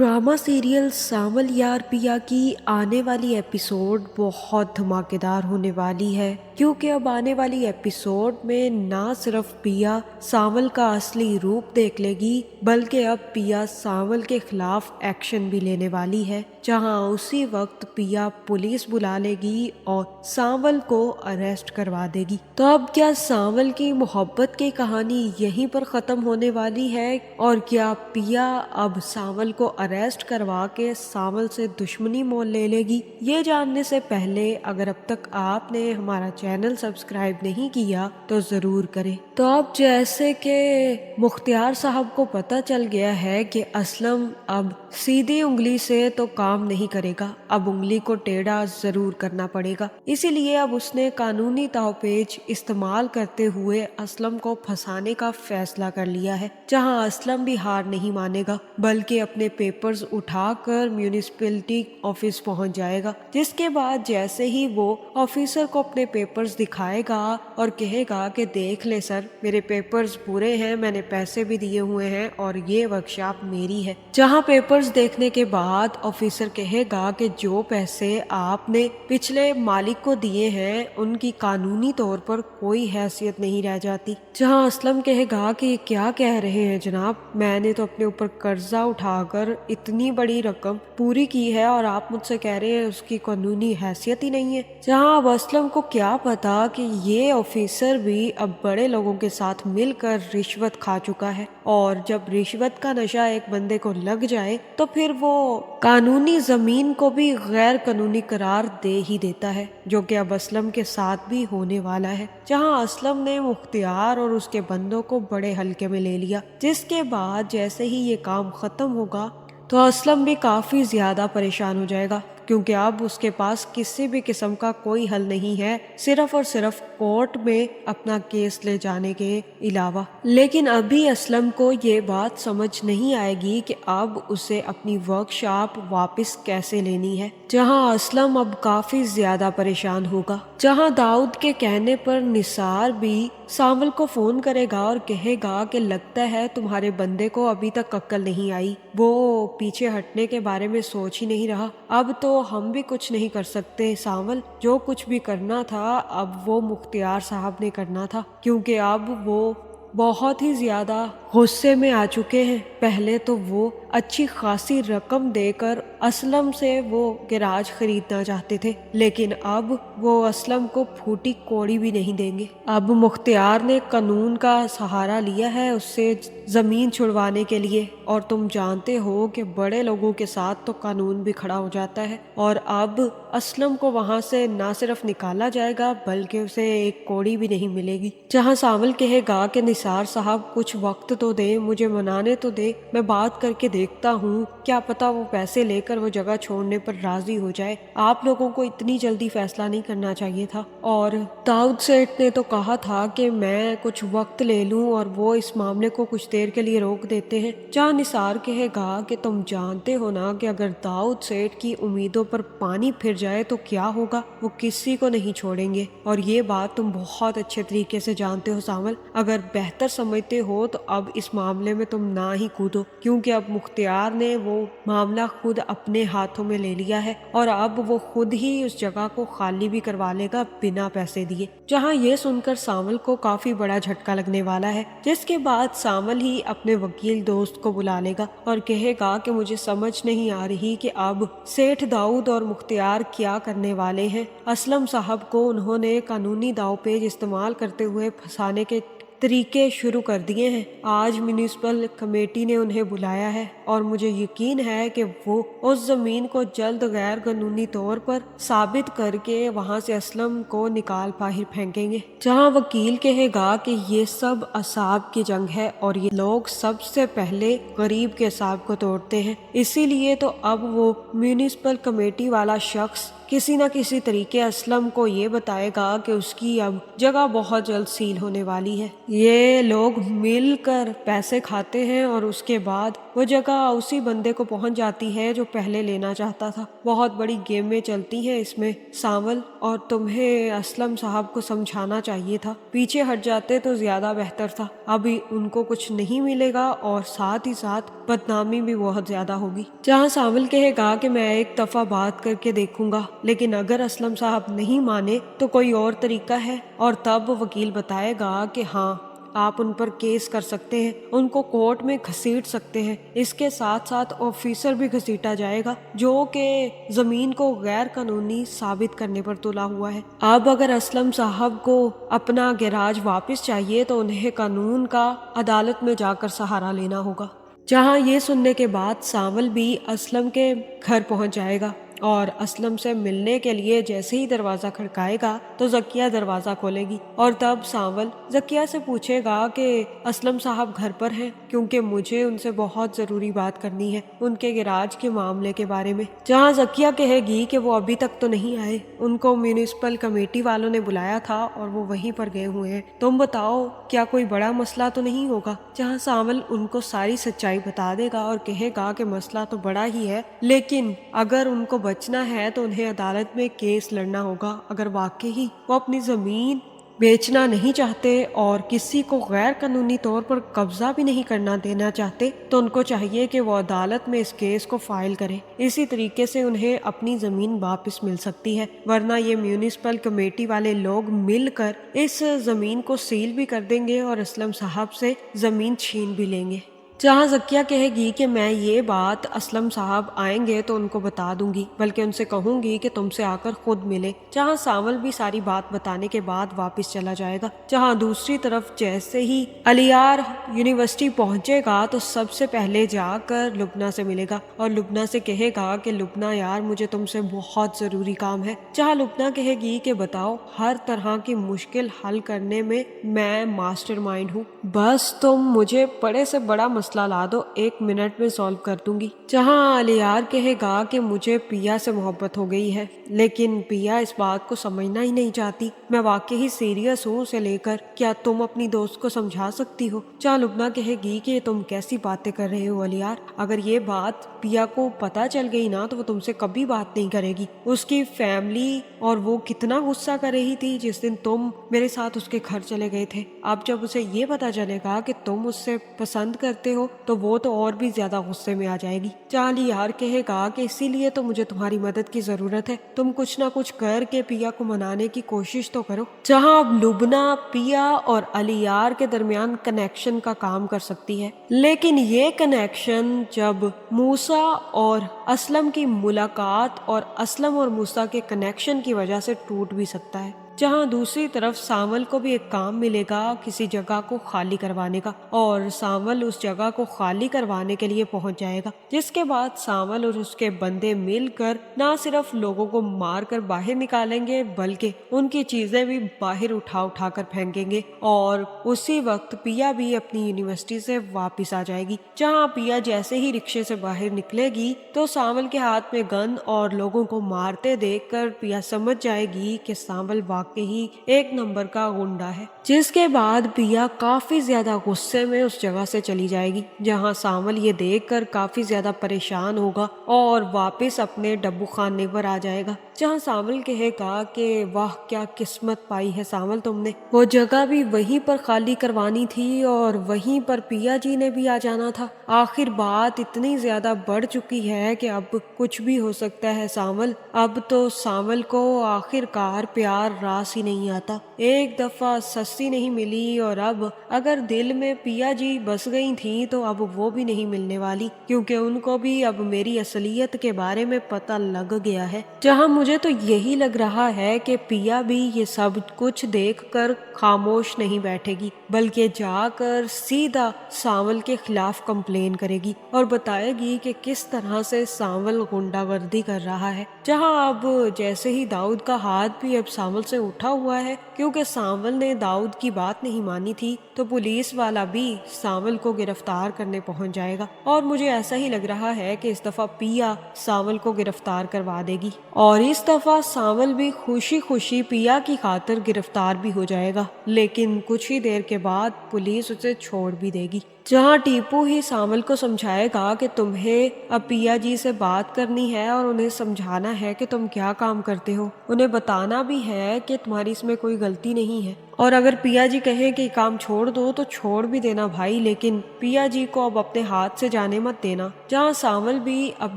Drama serial सावल यार पिया की आने वाली एपिसोड बहुत धमाकेदार होने वाली है, क्योंकि अब आने वाली एपिसोड में ना सिर्फ पिया सावल का असली रूप देख लेगी, बल्कि अब पिया सावल के खिलाफ एक्शन भी लेने वाली है। जहां उसी वक्त पिया पुलिस बुला लेगी और सावल को अरेस्ट करवा देगी। तो अब क्या सावल की मोहब्बत की कहानी यहीं पर खत्म होने वाली है, और क्या पिया अब सावल को अरेस्ट करवा के सावल से दुश्मनी मोल ले लेगी? ये जानने से पहले अगर अब तक आपने हमारा चैनल सब्सक्राइब नहीं किया तो जरूर करें। तो अब जैसे कि मुख्तियार साहब को पता चल गया है कि असलम अब सीधी उंगली से तो काम नहीं करेगा, अब उंगली को टेढ़ा जरूर करना पड़ेगा। इसीलिए अब उसने कानूनी दावपेच इस्तेमाल करते हुए असलम को फंसाने का फैसला कर लिया है। जहां असलम भी हार नहीं मानेगा, बल्कि अपने पेपर्स उठाकर म्यूनिसिपैलिटी ऑफिस पहुंच जाएगा। जिसके बाद जैसे ही वो ऑफिसर को अपने पेपर्स दिखाएगा और कहेगा कि देख ले सर, मेरे पेपर्स पूरे हैं, मैंने पैसे भी दिए हुए हैं और ये वर्कशॉप मेरी है। जहां पेपर्स देखने के बाद ऑफिसर कहेगा कि जो पैसे आपने पिछले मालिक को दिए हैं उनकी कानूनी तौर पर कोई हैसियत नहीं रह जाती। जहां असलम कहेगा कि क्या कह रहे हैं जनाब, मैंने तो अपने ऊपर कर्जा उठाकर इतनी बड़ी रकम पूरी की है और आप मुझसे कह रहे हैं उसकी कानूनी हैसियत ही नहीं है। जहां अब असलम को क्या पता कि ये ऑफिसर भी अब बड़े लोगों के साथ मिलकर रिश्वत खा चुका है, और जब रिश्वत का नशा एक बंदे को लग जाए तो फिर वो कानूनी जमीन को भी गैर कानूनी करार दे ही देता है, जो कि अब असलम के साथ भी होने वाला है। जहां असलम ने मुख्तियार और उसके बंदों को बड़े हल्के में ले लिया, जिसके बाद जैसे ही ये काम खत्म होगा तो असलम भी काफी ज्यादा परेशान हो जाएगा, क्योंकि अब उसके पास किसी भी किस्म का कोई हल नहीं है, सिर्फ और सिर्फ कोर्ट में अपना केस ले जाने के अलावा। लेकिन अभी असलम को ये बात समझ नहीं आएगी कि अब उसे अपनी वर्कशॉप वापस कैसे लेनी है। जहां असलम अब काफी ज्यादा परेशान होगा। जहां दाऊद के कहने पर निसार भी सावल को फोन करेगा और कहेगा कि लगता है तुम्हारे बंदे को अभी तक अक्ल नहीं आई, वो पीछे हटने के बारे में सोच ही नहीं रहा। अब तो हम भी कुछ नहीं कर सकते सावल, जो कुछ भी करना था अब वो मुख्तियार साहब ने करना था, क्योंकि अब वो बहुत ही ज्यादा गुस्से में आ चुके हैं। पहले तो वो अच्छी खासी रकम देकर असलम से वो गैराज खरीदना चाहते थे, लेकिन अब वो असलम को फूटी कौड़ी भी नहीं देंगे। अब मुख्तियार ने कानून का सहारा लिया है उससे जमीन छुड़वाने के लिए, और तुम जानते हो कि बड़े लोगों के साथ तो कानून भी खड़ा हो जाता है। और अब असलम को वहां से ना सिर्फ निकाला जाएगा बल्कि उसे एक कौड़ी भी नहीं मिलेगी। जहां सावल कहेगा कि निसार साहब कुछ वक्त तो दे, मुझे मनाने तो दे, मैं बात करके देखता हूँ, क्या पता वो पैसे लेकर वो जगह छोड़ने पर राजी हो जाए। आप लोगों को इतनी जल्दी फैसला नहीं करना चाहिए था। और दाऊद सेठ ने तो कहा था कि मैं कुछ वक्त ले लूं और वो इस मामले को कुछ देर के लिए रोक देते हैं। जहां निसार कहेगा कि तुम जानते हो ना कि अगर दाऊद सेठ की उम्मीदों पर पानी फिर जाए तो क्या होगा, वो किसी को नहीं छोड़ेंगे। और ये बात तुम बहुत अच्छे तरीके से जानते हो सावल, अगर बेहतर समझते हो तो अब इस मामले में तुम ना ही कूदो, क्योंकि अब मुख्तियार ने वो मामला खुद अपने हाथों में ले लिया है और अब वो खुद ही उस जगह को खाली भी करवा लेगा बिना पैसे दिए। जहां ये सुनकर सावल को काफी बड़ा झटका लगने वाला है, जिसके बाद सावल ही अपने वकील दोस्त को बुला लेगा और कहेगा कि मुझे समझ नहीं आ रही कि अब सेठ दाऊद और मुख्तियार क्या करने वाले हैं। असलम साहब को उन्होंने कानूनी दावपेच इस्तेमाल करते हुए फंसाने के तरीके शुरू कर दिए हैं। आज म्यूनिसिपल कमेटी ने उन्हें बुलाया है और मुझे यकीन है कि वो उस जमीन को जल्द गैर कानूनी तौर पर साबित करके वहां से असलम को निकाल बाहर फेंकेंगे। जहां वकील कहेगा कि ये सब असाब की जंग है और ये लोग सबसे पहले गरीब के असाब को तोड़ते हैं, इसीलिए तो अब वो म्यूनिसिपल कमेटी वाला शख्स किसी न किसी तरीके असलम को ये बताएगा कि उसकी अब जगह बहुत जल्द सील होने वाली है। ये लोग मिल कर पैसे खाते हैं और उसके बाद वो जगह उसी बंदे को पहुंच जाती है जो पहले लेना चाहता था। बहुत बड़ी गेमें चलती हैं इसमें सांवल, और तुम्हें असलम साहब को समझाना चाहिए था, पीछे हट जाते तो ज्यादा बेहतर था। अभी उनको कुछ नहीं मिलेगा और साथ ही साथ बदनामी भी बहुत ज्यादा होगी। जहाँ सांवल कहेगा कि मैं एक दफा बात करके देखूंगा, लेकिन अगर असलम साहब नहीं माने तो कोई और तरीका है, और तब वकील बताएगा कि हाँ आप उन पर केस कर सकते हैं, उनको कोर्ट में घसीट सकते हैं। इसके साथ साथ ऑफिसर भी घसीटा जाएगा जो कि जमीन को गैर कानूनी साबित करने पर तुला हुआ है। अब अगर असलम साहब को अपना गैराज वापस चाहिए तो उन्हें कानून का अदालत में जाकर सहारा लेना होगा। जहां ये सुनने के बाद सांवल भी असलम के घर पहुंच जाएगा और असलम से मिलने के लिए जैसे ही दरवाजा खड़काएगा तो जकिया दरवाजा खोलेगी, और तब सांवल जकिया से पूछेगा कि असलम साहब घर पर हैं, क्योंकि मुझे उनसे बहुत जरूरी बात करनी है उनके गैराज के मामले के बारे में। जहां जकिया कहेगी कि वो अभी तक तो नहीं आए, उनको म्यूनिसिपल कमेटी वालों ने बुलाया था और वो वहीं पर गए हुए हैं, तुम बताओ क्या कोई बड़ा मसला तो नहीं होगा। जहां सांवल उनको सारी सच्चाई बता देगा और कहेगा कि मसला तो बड़ा ही है, लेकिन अगर उनको बचना है तो उन्हें अदालत में केस लड़ना होगा। अगर वाकई वो अपनी जमीन बेचना नहीं चाहते और किसी को गैर कानूनी तौर पर कब्जा भी नहीं करना देना चाहते तो उनको चाहिए कि वो अदालत में इस केस को फाइल करें। इसी तरीके से उन्हें अपनी जमीन वापस मिल सकती है, वरना ये म्यूनिसिपल कमेटी वाले लोग मिलकर इस जमीन को सील भी कर देंगे और असलम साहब से जमीन छीन भी लेंगे। जहाँ जकिया कहेगी कि मैं ये बात असलम साहब आएंगे तो उनको बता दूंगी, बल्कि उनसे कहूंगी कि तुमसे आकर खुद मिले। जहाँ सांवल भी सारी बात बताने के बाद वापस चला जाएगा। जहाँ दूसरी तरफ जैसे ही अलियार यूनिवर्सिटी पहुंचेगा तो सबसे पहले जाकर लुबना से मिलेगा और लुबना से कहेगा कि लुबना यार मुझे तुमसे बहुत जरूरी काम है। जहाँ लुबना कहेगी कि बताओ, हर तरह की मुश्किल हल करने में मैं मास्टरमाइंड हूँ, बस तुम मुझे बड़े से बड़ा मसला ला दो, 1 मिनट में सॉल्व कर दूंगी। जहाँ अलियार कहेगा कि मुझे पिया से मोहब्बत हो गई है, लेकिन पिया इस बात को समझना ही नहीं चाहती, मैं वाकई ही सीरियस हूँ उसे लेकर, क्या तुम अपनी दोस्त को समझा सकती हो। जहाँ लुबना कहेगी कि तुम कैसी बातें कर रहे हो अलियार, अगर ये बात पिया को पता चल गई ना तो वो तुमसे कभी बात नहीं करेगी। उसकी फैमिली और वो कितना गुस्सा कर रही थी जिस दिन तुम मेरे साथ उसके घर चले गए थे। अब जब उसे ये पता चलेगा कि तुम उससे पसंद करते हो तो वो तो और भी ज्यादा गुस्से में आ जाएगी। जहाँ अलियार कहेगा कि इसीलिए तो मुझे तुम्हारी मदद की जरूरत है, तुम कुछ ना कुछ करके पिया को मनाने की कोशिश तो करो। जहाँ अब लुबना पिया और अलियार के दरमियान कनेक्शन का काम कर सकती है, लेकिन ये कनेक्शन जब मूसा और असलम की मुलाकात और असलम और मूसा के कनेक्शन की वजह से टूट भी सकता है। जहाँ दूसरी तरफ सांवल को भी एक काम मिलेगा किसी जगह को खाली करवाने का, और सांवल उस जगह को खाली करवाने के लिए पहुंच जाएगा, जिसके बाद सांवल और उसके बंदे मिलकर ना सिर्फ लोगों को मार कर बाहर निकालेंगे बल्कि उनकी चीजें भी बाहर उठा उठा कर फेंकेंगे, और उसी वक्त पिया भी अपनी यूनिवर्सिटी से वापस आ जाएगी। जहाँ पिया जैसे ही रिक्शे से बाहर निकलेगी तो सांवल के हाथ में गन और लोगों को मारते देखकर पिया समझ जाएगी कि सांवल ही एक नंबर का गुंडा है, जिसके बाद पिया काफी ज्यादा गुस्से में उस जगह से चली जाएगी। जहां सांवल ये देखकर काफी ज्यादा परेशान होगा और वापस अपने डब्बू खाने पर आ जाएगा। जहां सांवल कहेगा कि वाह क्या किस्मत पाई है सांवल तुमने, वो जगह भी वहीं पर खाली करवानी थी और वहीं पर पिया जी ने भी आ जाना था। आखिर बात इतनी ज्यादा बढ़ चुकी है कि अब कुछ भी हो सकता है सांवल। अब तो सांवल को आखिरकार प्यार रास ही नहीं आता, एक दफा सस्ती नहीं मिली और अब अगर दिल में पिया जी बस गई थी तो अब वो भी नहीं मिलने वाली, क्योंकि उनको भी अब मेरी असलियत के बारे में पता लग गया है। जहां मुझे तो यही लग रहा है कि पिया भी ये सब कुछ देखकर खामोश नहीं बैठेगी, बल्कि जाकर सीधा सांवल के खिलाफ कंप्लेन करेगी और बताएगी कि किस तरह से सांवल गुंडागर्दी कर रहा है। जहां अब जैसे ही दाऊद का हाथ भी अब सांवल से उठा हुआ है, क्योंकि सांवल ने दाऊद की बात नहीं मानी थी, तो पुलिस वाला भी सांवल को गिरफ्तार करने पहुंच जाएगा। और मुझे ऐसा ही लग रहा है कि इस दफा पिया सांवल को गिरफ्तार करवा देगी और इस दफा सांवल भी खुशी खुशी पिया की खातिर गिरफ्तार भी हो जाएगा। लेकिन कुछ ही देर के बाद पुलिस उसे छोड़ भी देगी। जहाँ टीपू ही सावल को समझाएगा कि तुम्हें अब पिया जी से बात करनी है और उन्हें समझाना है कि तुम क्या काम करते हो, उन्हें बताना भी है कि तुम्हारी इसमें कोई गलती नहीं है, और अगर पिया जी कहें कि काम छोड़ दो तो छोड़ भी देना भाई, लेकिन पिया जी को अब अपने हाथ से जाने मत देना। जहाँ सावल भी अब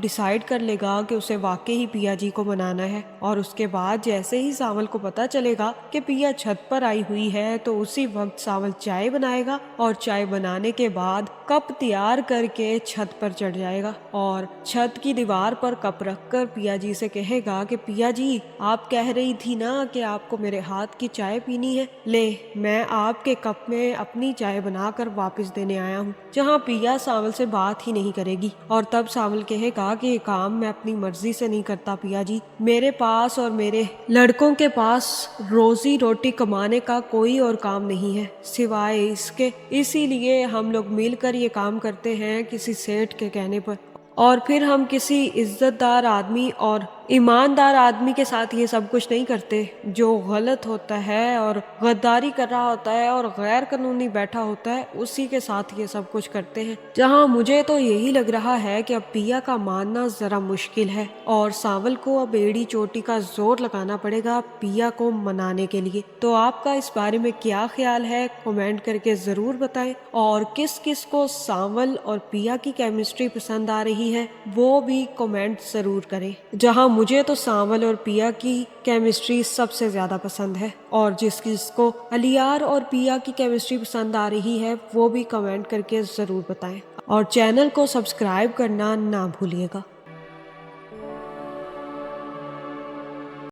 डिसाइड कर लेगा कि उसे वाकई ही पिया जी को मनाना है, और उसके बाद जैसे ही सावल को पता चलेगा कि पिया छत पर आई हुई है तो उसी वक्त सावल चाय बनाएगा और चाय बनाने के बाद कप तैयार करके छत पर चढ़ जाएगा और छत की दीवार पर कप रखकर पिया जी से कहेगा कि पिया जी, आप कह रही थी ना कि आपको मेरे हाथ की चाय पीनी है, ले मैं आपके कप में अपनी चाय बनाकर वापस देने आया हूँ। जहाँ पिया सावल से बात ही नहीं करेगी और तब सावल कहेगा कि ये काम मैं अपनी मर्जी से नहीं करता पिया जी, मेरे पास और मेरे लड़कों के पास रोजी रोटी कमाने का कोई और काम नहीं है सिवाय इसके, इसीलिए हम लोग मिलकर ये काम करते हैं किसी सेठ के कहने पर, और फिर हम किसी इज्जतदार आदमी और ईमानदार आदमी के साथ ये सब कुछ नहीं करते। जो गलत होता है और गद्दारी कर रहा होता है और गैर कानूनी बैठा होता है उसी के साथ ये सब कुछ करते हैं। जहाँ मुझे तो यही लग रहा है कि अब पिया का मानना जरा मुश्किल है और सावल को अब एड़ी चोटी का जोर लगाना पड़ेगा पिया को मनाने के लिए। तो आपका इस बारे में क्या ख्याल है, कमेंट करके जरूर बताएं, और किस किस को सावल और पिया की केमिस्ट्री पसंद आ रही है वो भी कमेंट जरूर करें। जहाँ मुझे तो सावल और पिया की केमिस्ट्री सबसे ज्यादा पसंद है, और जिस किसको अलियार और पिया की केमिस्ट्री पसंद आ रही है वो भी कमेंट करके जरूर बताएं, और चैनल को सब्सक्राइब करना ना भूलिएगा।